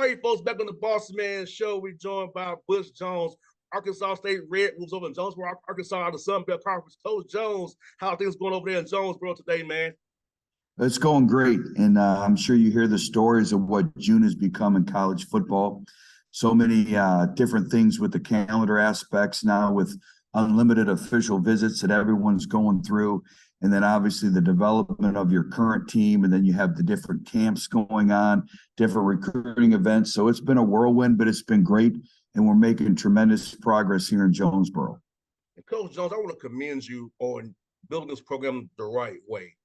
right, folks, back on the Bossman show. We're joined by Butch Jones, Arkansas State Red Wolves over in Jonesboro, Arkansas, out of the Sun Belt Conference. Coach Jones, how are things going over there in Jonesboro today, man? It's going great, and I'm sure you hear the stories of what June has become in college football. So many different things with the calendar aspects now, with unlimited official visits that everyone's going through, and then obviously the development of your current team, and then you have the different camps going on, different recruiting events. So it's been a whirlwind, but it's been great, and we're making tremendous progress here in Jonesboro. And Coach Jones, I want to commend you on building this program the right way,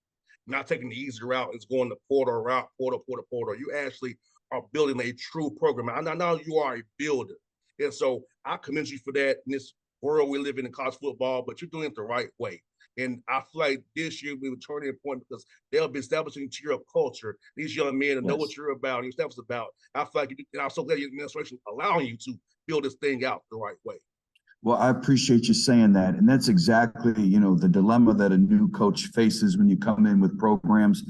not taking the easy route. It's going the portal route, portal. You actually are building a true program. I know you are a builder. And so I commend you for that in this world we live in college football, but you're doing it the right way. And I feel like this year we were turning a point because they'll be establishing your culture. These young men know what you're about, and your staff's about. I feel like and I'm so glad your administration allowing you to build this thing out the right way. Well, I appreciate you saying that. And that's exactly, the dilemma that a new coach faces when you come in with programs.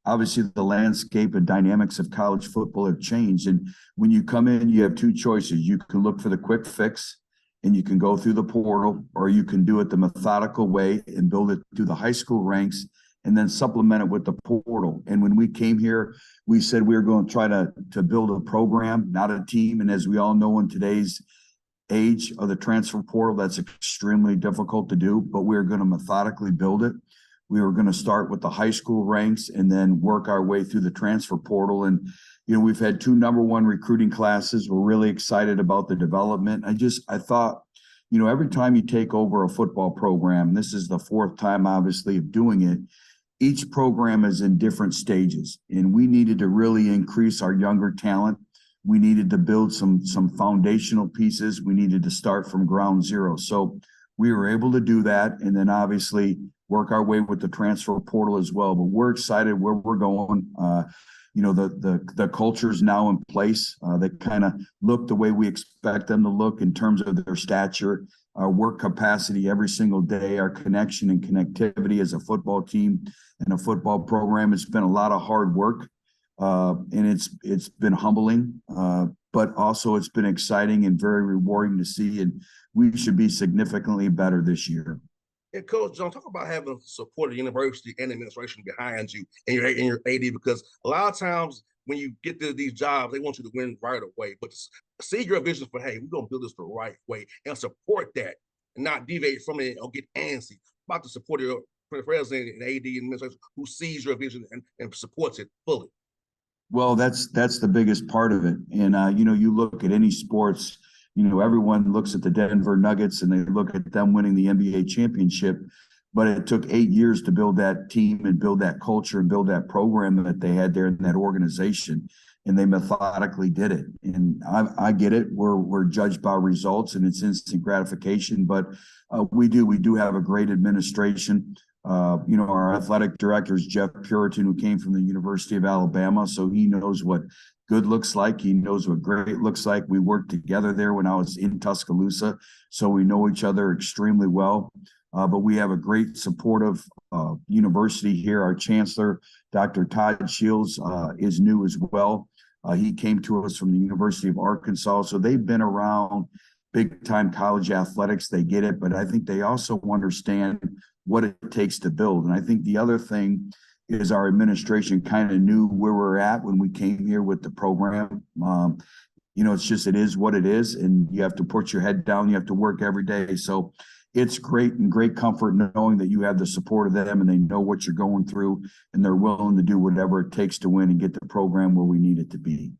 Obviously, the landscape and dynamics of college football have changed. And when you come in, you have two choices. You can look for the quick fix and you can go through the portal, or you can do it the methodical way and build it through the high school ranks and then supplement it with the portal. And when we came here, we said we were going to try to build a program, not a team. And as we all know, in today's age of the transfer portal, that's extremely difficult to do, but we're going to methodically build it. We were going to start with the high school ranks and then work our way through the transfer portal. And, we've had two #1 recruiting classes. We're really excited about the development. I thought, every time you take over a football program, this is the fourth time, obviously, of doing it. Each program is in different stages, and we needed to really increase our younger talent. We needed to build some foundational pieces. We needed to start from ground zero. So we were able to do that, and then obviously work our way with the transfer portal as well. But we're excited where we're going. The culture is now in place. They kind of look the way we expect them to look in terms of their stature, our work capacity every single day, our connection and connectivity as a football team and a football program. It's been a lot of hard work. And it's been humbling, but also it's been exciting and very rewarding to see. And we should be significantly better this year. And Coach Jones, talk about having support of the university and administration behind you and your AD, because a lot of times when you get to these jobs, they want you to win right away. But see your vision for, hey, we're going to build this the right way and support that and not deviate from it or get antsy. About the support of your president and AD and administration who sees your vision and supports it fully. Well, that's the biggest part of it. And, you look at any sports, everyone looks at the Denver Nuggets and they look at them winning the NBA championship, but it took 8 years to build that team and build that culture and build that program that they had there in that organization. And they methodically did it. And I get it. We're judged by results and it's instant gratification, but we do have a great administration. Our athletic director is Jeff Puritan, who came from the University of Alabama. So he knows what good looks like. He knows what great looks like. We worked together there when I was in Tuscaloosa. So we know each other extremely well. But we have a great supportive university here. Our chancellor, Dr. Todd Shields, is new as well. He came to us from the University of Arkansas. So they've been around big time college athletics. They get it, but I think they also understand what it takes to build. And I think the other thing is our administration kind of knew where we're at when we came here with the program. It is what it is, and you have to put your head down. You have to work every day. So it's great and great comfort knowing that you have the support of them and they know what you're going through and they're willing to do whatever it takes to win and get the program where we need it to be.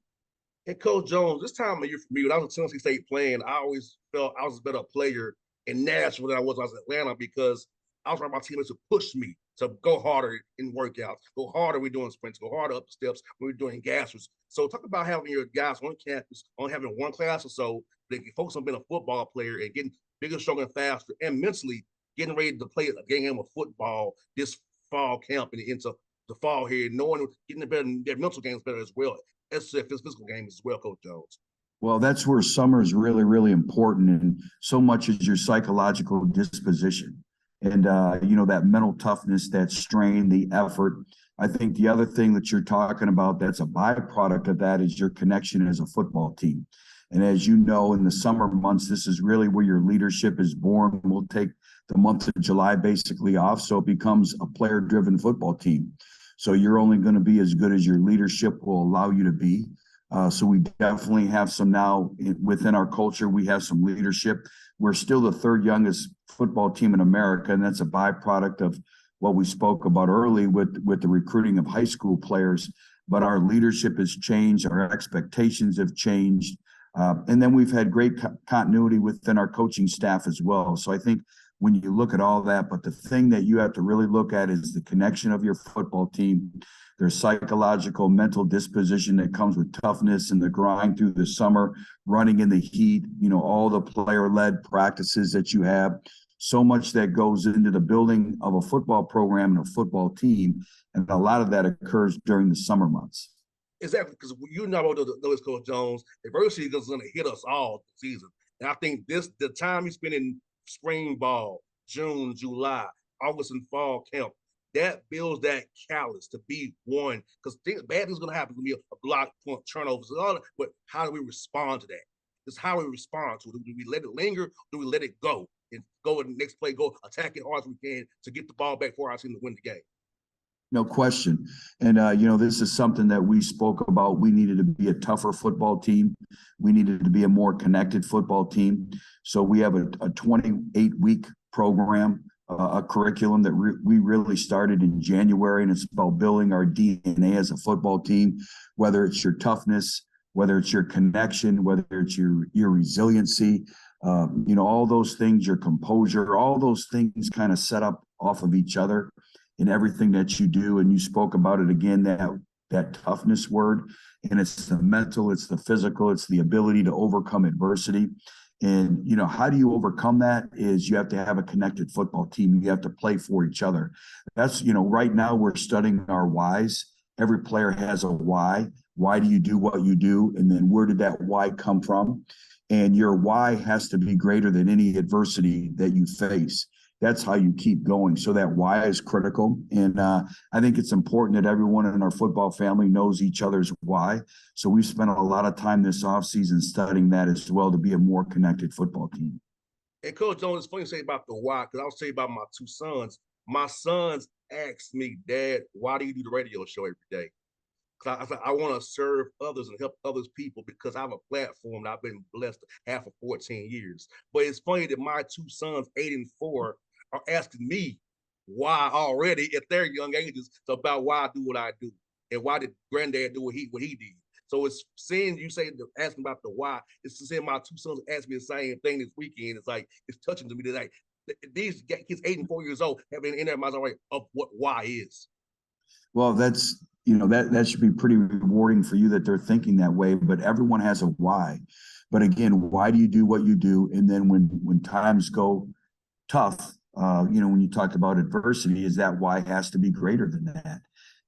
And Coach Jones, this time of year for me, when I was at Tennessee State playing, I always felt I was a better player in Nashville than I was when I was in Atlanta, because I was around my teammates to push me to go harder in workouts, go harder when we're doing sprints, go harder up the steps when we're doing gassers. So talk about having your guys on campus, only having one class or so, they can focus on being a football player and getting bigger, stronger, and faster, and mentally getting ready to play a game of football this fall camp and into the fall here, knowing getting their mental games better as well as their physical games as well, Coach Jones. Well, that's where summer is really, really important, and so much is your psychological disposition. And, that mental toughness, that strain, the effort. I think the other thing that you're talking about that's a byproduct of that is your connection as a football team. And as you know, in the summer months, this is really where your leadership is born. We'll take the month of July basically off, so it becomes a player-driven football team. So you're only going to be as good as your leadership will allow you to be. So we definitely have some now within our culture. We have some leadership. We're still the third youngest football team in America, and that's a byproduct of what we spoke about early with the recruiting of high school players. But our leadership has changed. Our expectations have changed. And then we've had great continuity within our coaching staff as well. So I think when you look at all that, but the thing that you have to really look at is the connection of your football team, their psychological, mental disposition that comes with toughness and the grind through the summer, running in the heat, all the player-led practices that you have, so much that goes into the building of a football program and a football team. And a lot of that occurs during the summer months. Exactly, because you know those Coach Jones, adversity is going to hit us all this season. And I think the time you spend in spring ball, June, July, August, and fall camp, that builds that callous to be one. Because bad things going to happen. It's going to be a block, point, turnovers, all that. But how do we respond to that? It's how we respond to it. Do we let it linger? Do we let it go and go in the next play, go attack it hard as we can to get the ball back for our team to win the game? No question. And, this is something that we spoke about. We needed to be a tougher football team. We needed to be a more connected football team. So we have a 28-week program, a curriculum that we really started in January, and it's about building our DNA as a football team, whether it's your toughness, whether it's your connection, whether it's your resiliency, all those things, your composure, all those things kind of set up off of each other in everything that you do. And you spoke about it again, that toughness word, and it's the mental, it's the physical, it's the ability to overcome adversity. And, how do you overcome that is you have to have a connected football team. You have to play for each other. That's, right now we're studying our whys. Every player has a why. Why do you do what you do? And then where did that why come from? And your why has to be greater than any adversity that you face. That's how you keep going. So that why is critical. And I think it's important that everyone in our football family knows each other's why. So we've spent a lot of time this offseason studying that as well to be a more connected football team. And Coach Jones, it's funny to say about the why, because I'll tell you about my two sons. My sons asked me, Dad, why do you do the radio show every day? Because I want to serve others and help others people because I have a platform that I've been blessed to have for 14 years. But it's funny that my two sons, 8 and 4, are asking me why already at their young ages about why I do what I do and why did granddad do what he did. So it's seeing you say asking about the why. It's seeing my two sons ask me the same thing this weekend. It's like it's touching to me today. These kids 8 and 4 years old have been in their minds already of what why is. Well, that's that should be pretty rewarding for you that they're thinking that way. But everyone has a why. But again, why do you do what you do? And then when times go tough, when you talked about adversity, is that why has to be greater than that?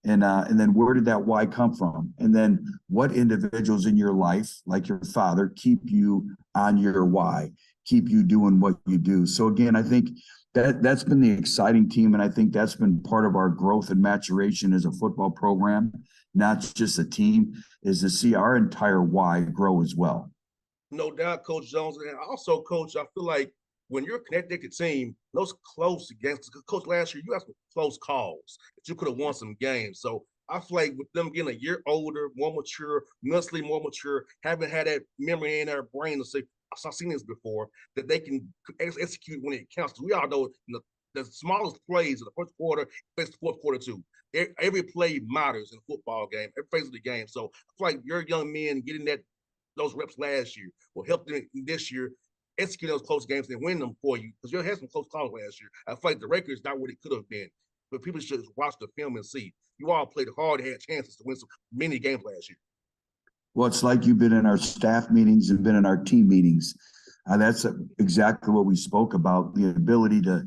And then where did that why come from? And then what individuals in your life, like your father, keep you on your why, keep you doing what you do? So again, I think that's been the exciting team, and I think that's been part of our growth and maturation as a football program, not just a team, is to see our entire why grow as well. No doubt, Coach Jones. And also, Coach, I feel like when you're a connected team, those close games, Coach, last year you had some close calls that you could have won some games. So I feel like with them getting a year older, more mature, mentally more mature, haven't had that memory in their brain to say, I've seen this before, that they can execute when it counts. We all know the smallest plays in the first quarter, the fourth quarter too. Every play matters in a football game, every phase of the game. So I feel like your young men getting those reps last year will help them this year execute those close games and win them for you, because you had some close calls last year. I feel like the record is not what it could have been, but people should watch the film and see. You all played hard, had chances to win many games last year. Well, it's like you've been in our staff meetings and been in our team meetings. That's exactly what we spoke about, the ability to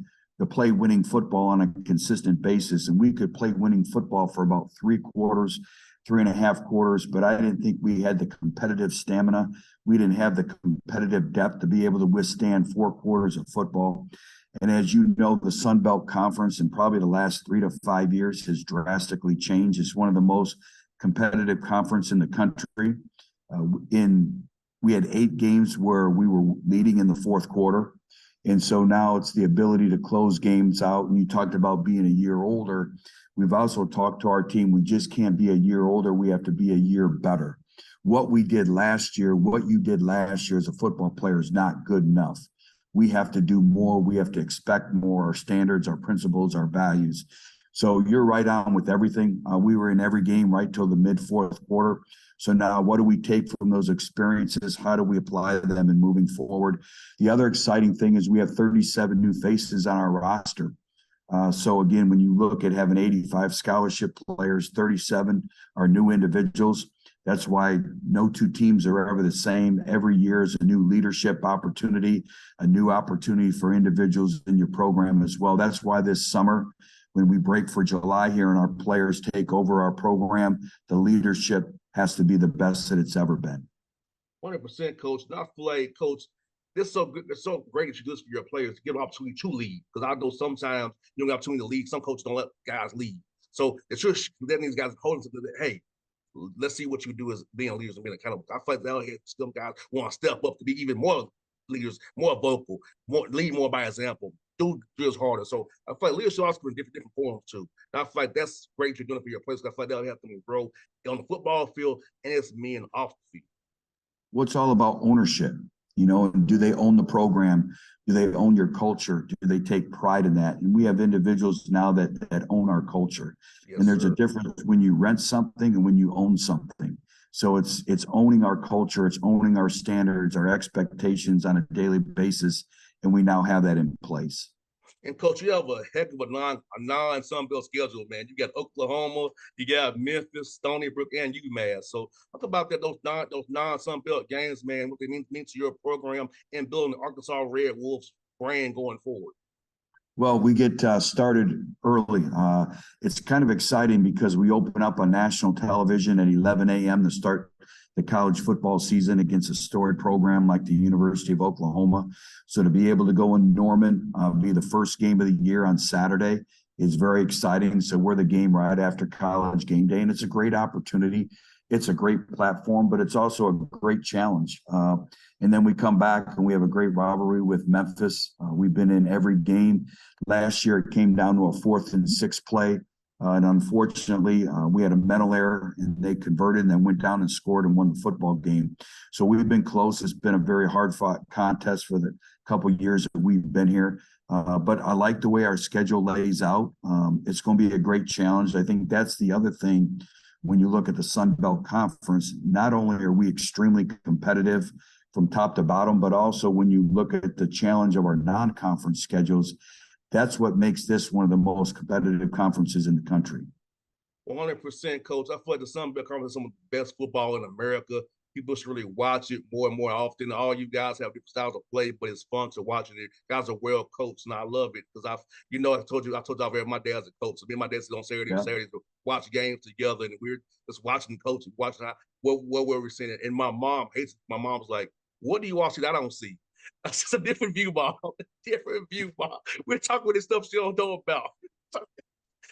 play winning football on a consistent basis. And we could play winning football for about 3 quarters, 3.5 quarters, but I didn't think we had the competitive stamina. We didn't have the competitive depth to be able to withstand 4 quarters of football. And as you know, the Sun Belt Conference in probably the last 3 to 5 years has drastically changed. It's one of the most competitive conference in the country. We had 8 games where we were leading in the fourth quarter. And so now it's the ability to close games out. And you talked about being a year older. We've also talked to our team. We just can't be a year older. We have to be a year better. What we did last year, what you did last year as a football player is not good enough. We have to do more. We have to expect more. Our standards, our principles, our values. So you're right on with everything. We were in every game right till the mid-fourth quarter. So now what do we take from those experiences? How do we apply them in moving forward? The other exciting thing is we have 37 new faces on our roster. So again, when you look at having 85 scholarship players, 37 are new individuals. That's why no 2 teams are ever the same. Every year is a new leadership opportunity, a new opportunity for individuals in your program as well. That's why this summer, when we break for July here and our players take over our program, the leadership has to be the best that it's ever been. 100%, Coach. And I feel like, Coach, this is so good. It's so great that you do this for your players to give an opportunity to lead. Because I know sometimes you don't have opportunity to lead. Some coaches don't let guys lead. So it's just letting these guys hold them to the, hey, let's see what you do as being leaders and being accountable. I feel like they'll hit some guys want to step up to be even more leaders, more vocal, lead more by example, do drills harder. So I feel like leadership also in different forms too. And I feel like that's great you're doing it for your players. I feel like they'll help them grow on the football field and it's men off the field. Well, it's all about ownership. Do they own the program? Do they own your culture? Do they take pride in that? And we have individuals now that own our culture. Yes, and there's a difference when you rent something and when you own something. So it's owning our culture, it's owning our standards, our expectations on a daily basis, and we now have that in place. And Coach, you have a heck of a non-Sun Belt schedule, man. You got Oklahoma, you got Memphis, Stony Brook, and UMass. So talk about that those non-Sun Belt games, man. What they mean to your program and building the Arkansas Red Wolves brand going forward. Well, we get started early. It's kind of exciting because we open up on national television at 11 a.m. to start the college football season against a storied program like the University of Oklahoma. So to be able to go in Norman, be the first game of the year on Saturday is very exciting. So we're the game right after college game day, and it's a great opportunity. It's a great platform, but it's also a great challenge. And then we come back and we have a great rivalry with Memphis. We've been in every game. Last year, it came down to a 4th and 6 play. And unfortunately, we had a mental error and they converted and then went down and scored and won the football game. So we've been close. It's been a very hard fought contest for the couple of years that we've been here. But I like the way our schedule lays out. It's going to be a great challenge. I think that's the other thing when you look at the Sun Belt Conference. Not only are we extremely competitive from top to bottom, but also when you look at the challenge of our non-conference schedules, that's what makes this one of the most competitive conferences in the country. 100%, Coach. I feel like the Sun Belt Conference is some of the best football in America. People should really watch it more and more often. All you guys have different styles of play, but it's fun to watch it. Guys are well coached, and I love it because I told you my dad's a coach. So me and my dad sit on Saturdays to watch games together, and we're just watching the coach and watching what we're seeing. And my mom hates it. My mom's like, "What do you watch that I don't see?" That's just a different view, Bob. Different view, Bob. We're talking about this stuff she don't know about.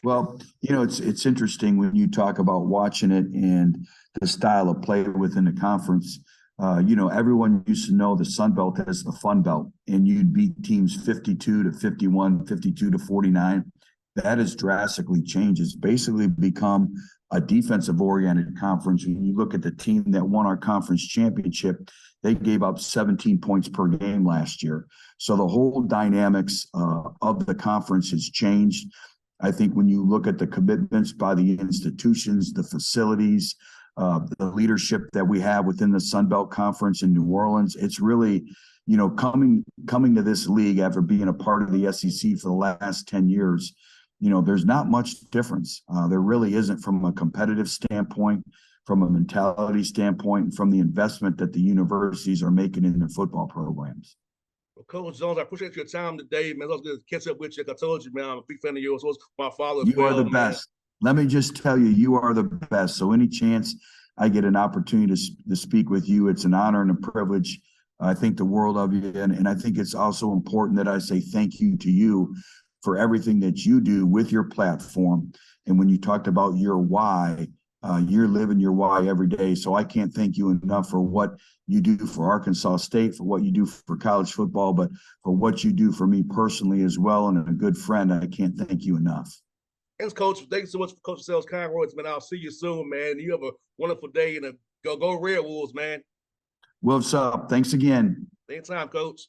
Well, it's interesting when you talk about watching it and the style of play within the conference. Everyone used to know the Sun Belt as the Fun Belt, and you'd beat teams 52 to 51, 52 to 49. That has drastically changed. It's basically become a defensive-oriented conference. When you look at the team that won our conference championship, they gave up 17 points per game last year. So the whole dynamics of the conference has changed. I think when you look at the commitments by the institutions, the facilities, the leadership that we have within the Sun Belt Conference in New Orleans, it's really, coming to this league after being a part of the SEC for the last 10 years, there's not much difference. There really isn't from a competitive standpoint, from a mentality standpoint, and from the investment that the universities are making in their football programs. Well, Coach Jones, I appreciate your time today, man. I was going to catch up with you. Like I told you, man, I'm a big fan of yours. So was my father as You well, are the best. Let me just tell you, you are the best. So any chance I get an opportunity to speak with you, it's an honor and a privilege. I think the world of you. And I think it's also important that I say thank you to you for everything that you do with your platform. And when you talked about your why, you're living your why every day. So I can't thank you enough for what you do for Arkansas State, for what you do for college football, but for what you do for me personally as well. And a good friend, I can't thank you enough. Thanks, Coach. Thank you so much for Coach Sales kind words, man. I'll see you soon, man. You have a wonderful day and go Red Wolves, man. What's up? Thanks again. Anytime, Coach.